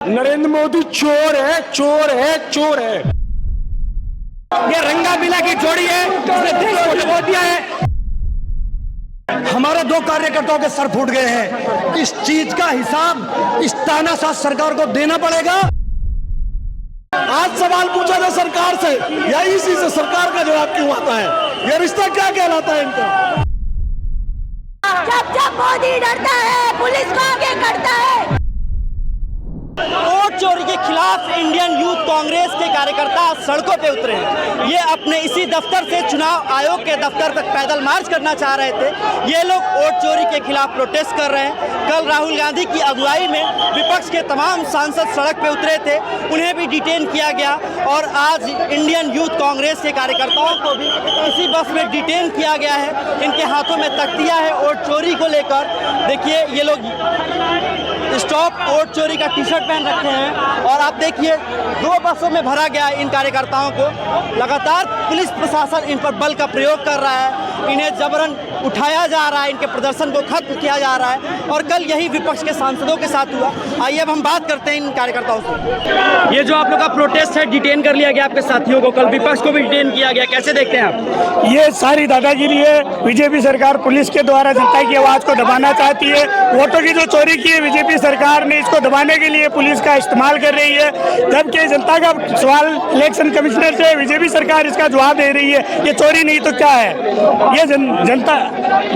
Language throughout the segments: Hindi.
नरेंद्र मोदी चोर है, चोर है, चोर है। ये रंगा बिला की जोड़ी है जिसने देश को डुबो दिया है। हमारे दो कार्यकर्ताओं के सर फूट गए हैं। इस चीज का हिसाब इस तानाशाह सरकार को देना पड़ेगा। आज सवाल पूछा था सरकार से, या इसी से सरकार का जवाब क्यों आता है? ये रिश्ता क्या कहलाता है इनका? जब जब मोदी डरता है पुलिस को आगे करता है। वोट चोरी के खिलाफ इंडियन यूथ कांग्रेस के कार्यकर्ता सड़कों पे उतरे हैं। ये अपने इसी दफ्तर से चुनाव आयोग के दफ्तर तक पैदल मार्च करना चाह रहे थे। ये लोग वोट चोरी के खिलाफ प्रोटेस्ट कर रहे हैं। कल राहुल गांधी की अगुवाई में विपक्ष के तमाम सांसद सड़क पे उतरे थे, उन्हें भी डिटेन किया गया और आज इंडियन यूथ कांग्रेस के कार्यकर्ताओं को भी इसी बस में डिटेन किया गया है। इनके हाथों में तख्तियां है वोट चोरी को लेकर। देखिए ये लोग स्टॉप वोट चोरी का टी शर्ट पहन रखे हैं और आप देखिए दो बसों में भरा गया है इन कार्यकर्ताओं को। लगातार पुलिस प्रशासन इन पर बल का प्रयोग कर रहा है, इन्हें जबरन उठाया जा रहा है, इनके प्रदर्शन को खत्म किया जा रहा है और कल यही विपक्ष के सांसदों के साथ हुआ। आइए अब हम बात करते हैं इन कार्यकर्ताओं से। ये जो आप लोग का प्रोटेस्ट है, डिटेन कर लिया गया आपके साथियों को, कल विपक्ष को भी डिटेन किया गया, कैसे देखते हैं आप? ये सारी दादागिरी है। बीजेपी सरकार पुलिस के द्वारा जनता की आवाज को दबाना चाहती है। वोटों की जो चोरी की है बीजेपी सरकार ने, इसको दबाने के लिए पुलिस का इस्तेमाल कर रही है। जबकि जनता का सवाल इलेक्शन कमिश्नर से बीजेपी सरकार इसका जवाब दे रही है। ये चोरी नहीं तो क्या है? ये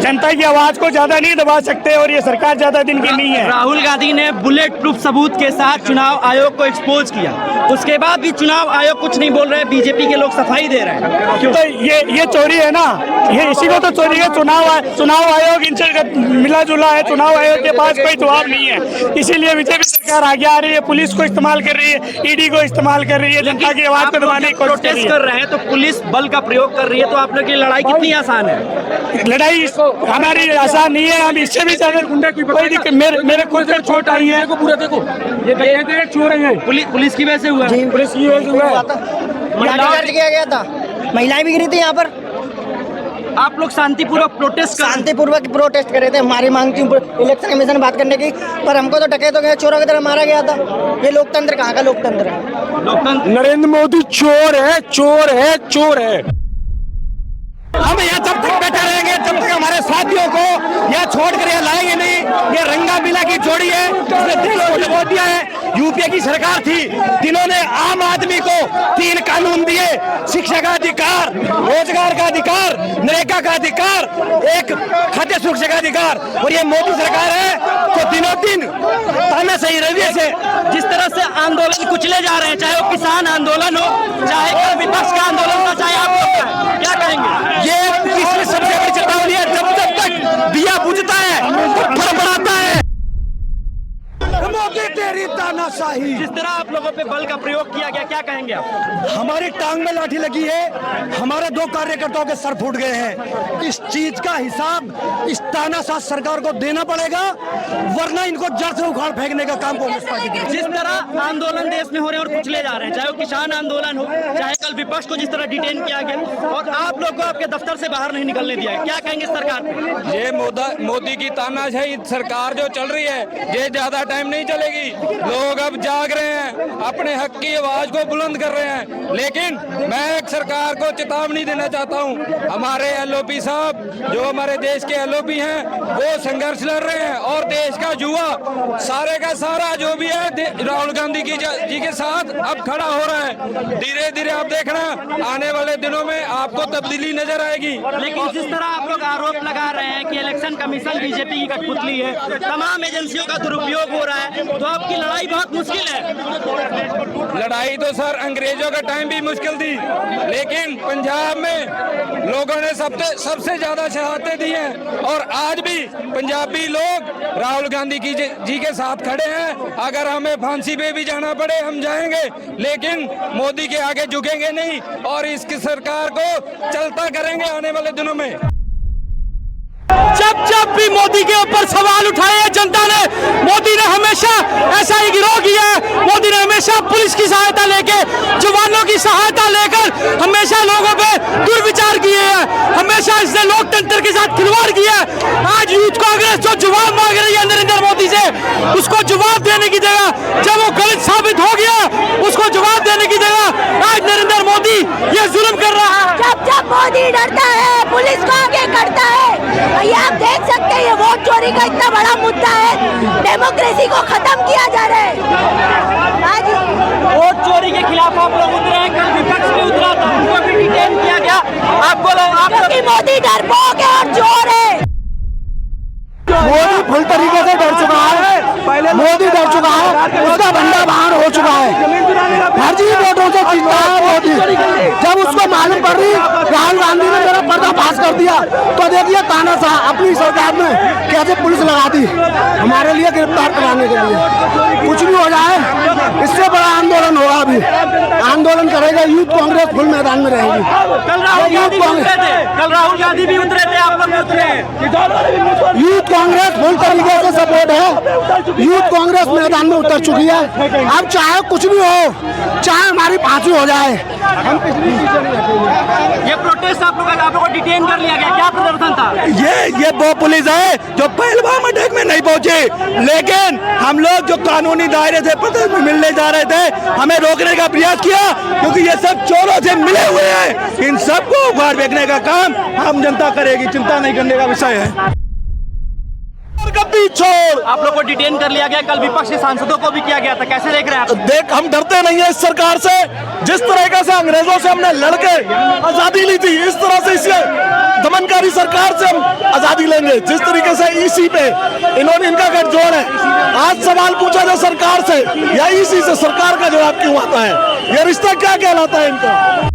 जनता की आवाज को ज्यादा नहीं दबा सकते और ये सरकार ज्यादा दिन की नहीं है। राहुल गांधी ने बुलेट प्रूफ सबूत के साथ चुनाव आयोग को एक्सपोज किया, उसके बाद भी चुनाव आयोग कुछ नहीं बोल रहे, बीजेपी के लोग सफाई दे रहे हैं। क्यों? तो ये चोरी है ना, ये इसी को तो चोरी है। चुनाव आयोग इनसे मिला जुला है। चुनाव आयोग के पास कोई जवाब नहीं है, इसीलिए बीजेपी सरकार आगे आ रही है, पुलिस को इस्तेमाल कर रही है, ईडी को इस्तेमाल कर रही है, जनता की आवाज को दबाने की कोशिश कर रहे हैं। तो पुलिस बल का प्रयोग कर रही है, तो आप लोग की लड़ाई कितनी आसान है? लड़ाई हमारी आसान नहीं है। हम इससे भी ज्यादा कोई दिक्कत, मेरे खुद से छोट आई है। पूरा देखो ये चोर है। पुलिस की वजह से हुआ, पुलिस की वजह से हुआ। लाठीचार्ज किया गया था, महिलाएं भी गिरी थी यहाँ पर। आप लोग शांतिपूर्वक प्रोटेस्ट कर रहे थे। हमारी मांग थी इलेक्शन कमीशन में बात करने की, पर हमको तो डकैतों के चोरों की तरह मारा गया था। ये लोकतंत्र कहाँ का लोकतंत्र है? नरेंद्र मोदी चोर है, चोर है, चोर है। हम यहाँ जब तक बैठे रहेंगे जब तक हमारे साथियों को यहाँ छोड़कर यहाँ लाएंगे नहीं। ये रंगा बिला की जोड़ी है जिसने देश को डुबो दिया है। यूपीए की सरकार थी जिन्होंने आम आदमी को 3 कानून दिए, शिक्षा का अधिकार, रोजगार का अधिकार, नरेगा का अधिकार, एक खाद्य सुरक्षा का अधिकार। और ये मोदी सरकार है तो दिनों दिन तानाशाही रवैये से जिस तरह से आंदोलन कुचले जा रहे हैं, चाहे वो किसान आंदोलन हो, चाहे विपक्ष का आंदोलन हो, चाहे आप लोग का, क्या कहेंगे? ये इसमें सबसे बड़ी चेतावनी है। जब तक दिया बुझता है पत्थर बढ़ाता है। मोदी तेरी तानाशाही। जिस तरह आप लोगों पे बल का प्रयोग किया गया, क्या कहेंगे आप? हमारी टांग में लाठी लगी है। हमारे 2 कार्यकर्ताओं के सर फूट गए हैं। इस चीज का हिसाब इस तानाशाह सरकार को देना पड़ेगा, वरना इनको जड़ से उखाड़ फेंकने का काम कांग्रेस पार्टी करेगी। जिस तरह आंदोलन देश में हो रहे हैं और कुचले जा रहे हैं, चाहे वो किसान आंदोलन हो, चाहे कल विपक्ष को जिस तरह डिटेन किया गया और आप लोग को आपके दफ्तर से बाहर नहीं निकलने दिया है, क्या कहेंगे सरकार पे? ये मोदी की तानाशाही सरकार जो चल रही है, ये ज्यादा टाइम नहीं चलेगी। लोग अब जाग रहे हैं, अपने हक की आवाज को बुलंद कर रहे हैं। लेकिन मैं एक सरकार को चेतावनी देना चाहता हूं। हमारे एलओपी साहब, जो हमारे देश के एलओपी हैं, वो संघर्ष लड़ रहे हैं और देश का युवा सारे का सारा जो भी है राहुल गांधी जी के साथ अब खड़ा हो रहा है। धीरे धीरे आप देखना आने वाले दिनों में आपको तब्दीली नजर आएगी। लेकिन जिस तरह आप लोग आरोप लगा रहे हैं कि इलेक्शन कमीशन बीजेपी की कठपुतली है, तमाम एजेंसियों का दुरुपयोग हो रहा है, तो आपकी लड़ाई बहुत मुश्किल है। लड़ाई तो सर अंग्रेजों का टाइम भी मुश्किल थी, लेकिन पंजाब में लोगों ने सबसे ज्यादा शहादतें दी हैं और आज भी पंजाबी लोग राहुल गांधी जी के साथ खड़े हैं। अगर हमें फांसी पे भी जाना पड़े हम जाएंगे, लेकिन मोदी के आगे झुकेंगे नहीं और इसकी सरकार को चलता करेंगे आने वाले दिनों में। जब भी मोदी के ऊपर सवाल उठाए हैं जनता ने, मोदी ने हमेशा ऐसा ही गिरोह किया है। मोदी ने हमेशा पुलिस की सहायता लेके, जवानों की सहायता लेकर हमेशा लोगों पे दुर्विचार किए हैं। हमेशा हमेशा इसने लोकतंत्र के साथ खिलवाड़ किया। आज यूथ कांग्रेस जो जवाब मांग रही है नरेंद्र मोदी से, उसको जवाब देने की जगह जब वो गलत साबित हो गया, उसको जवाब देने की जगह आज नरेंद्र मोदी ये जुल्म कर रहा है। जब जब मोदी डरता है पुलिस को आगे करता है। ये आप देख सकते हैं, ये वोट चोरी का इतना बड़ा मुद्दा है, डेमोक्रेसी को खत्म किया जा रहा है। आज वोट चोरी के खिलाफ आप लोग उतरे हैं, कल विपक्ष भी उतरा था, उनको भी डिटेन किया गया। क्योंकि मोदी डरपोक है और चोर है। मोदी फुल तरीके से डर चुका है, मोदी डर चुका है, उसका भंडा बाहर हो चुका है, फर्जी वोटों से जीता है मोदी। जब उसको मालूम पड़ रही राहुल गांधी ने मेरा पर्दा पास कर दिया, तो देखिए तानाशाह अपनी सरकार में कैसे पुलिस लगा दी हमारे लिए गिरफ्तार कराने के लिए। कुछ भी हो जाए, इससे बड़ा आंदोलन होगा। अभी आंदोलन करेगा यूथ कांग्रेस, फुल मैदान में रहेगी। कल राहुल गांधी भी उतरे थे, आप लोग भी उतरे हैं। यूथ कांग्रेस फुल तरीके से सपोर्ट है, यूथ कांग्रेस मैदान में उतर चुकी है। अब चाहे कुछ भी हो, चाहे हमारी फांसी हो जाए, हम किसी भी चीज़ नहीं रखेंगे। ये प्रोटेस्ट आप लोगों को डिटेन कर लिया गया, क्या प्रदर्शन था? ये वो पुलिस है जो पहलगाम अटैक में नहीं पहुंची, लेकिन हम लोग जो कानूनी दायरे थे पता में मिलने जा रहे थे, हमें रोकने का प्रयास किया, क्योंकि ये सब चोरों से मिले हुए हैं। इन सबको उखाड़ फेंकने का काम हम जनता करेगी, चिंता नहीं करने का विषय है। छोड़, आप लोग को डिटेन कर लिया गया, कल विपक्षी सांसदों को भी किया गया था, कैसे देख रहे हैं आप? देख, हम डरते नहीं है इस सरकार से। जिस तरीके से अंग्रेजों से हमने लड़के आजादी ली थी, इस तरह से इस दमनकारी सरकार से हम आजादी लेंगे। जिस तरीके से ईसी पे इन्होंने इनका गठजोड़ है, आज सवाल पूछा जाए सरकार से या ईसी से, सरकार का जवाब क्यों आता है? ये रिश्ता क्या कहलाता है इनका?